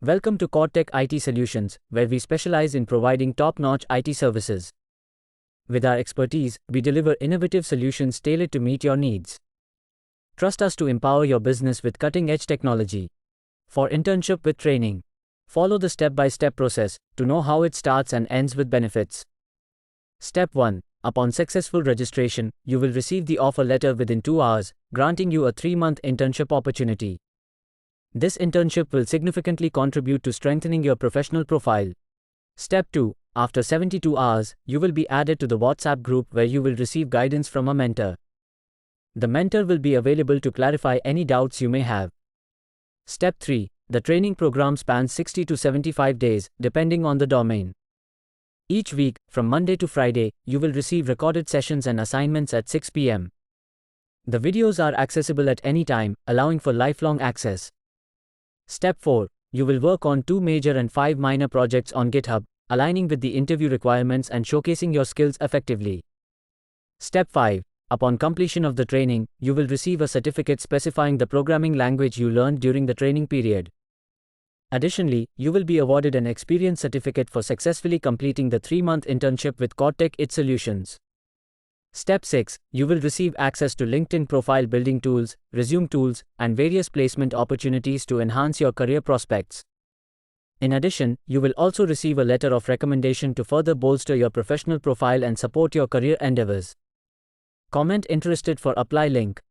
Welcome to CodTech IT Solutions, where we specialize in providing top-notch IT services. With our expertise, we deliver innovative solutions tailored to meet your needs. Trust us to empower your business with cutting-edge technology. For internship with training, follow the step-by-step process to know how it starts and ends with benefits. Step 1. Upon successful registration, you will receive the offer letter within 2 hours, granting you a 3-month internship opportunity. This internship will significantly contribute to strengthening your professional profile. Step 2. After 72 hours, you will be added to the WhatsApp group where you will receive guidance from a mentor. The mentor will be available to clarify any doubts you may have. Step 3. The training program spans 60 to 75 days, depending on the domain. Each week, from Monday to Friday, you will receive recorded sessions and assignments at 6 p.m. The videos are accessible at any time, allowing for lifelong access. Step 4. You will work on 2 major and 5 minor projects on GitHub, aligning with the interview requirements and showcasing your skills effectively. Step 5. Upon completion of the training, you will receive a certificate specifying the programming language you learned during the training period. Additionally, you will be awarded an experience certificate for successfully completing the 3-month internship with CodTech IT Solutions. Step 6. You will receive access to LinkedIn profile building tools, resume tools, and various placement opportunities to enhance your career prospects. In addition, you will also receive a letter of recommendation to further bolster your professional profile and support your career endeavors. Comment interested for apply link.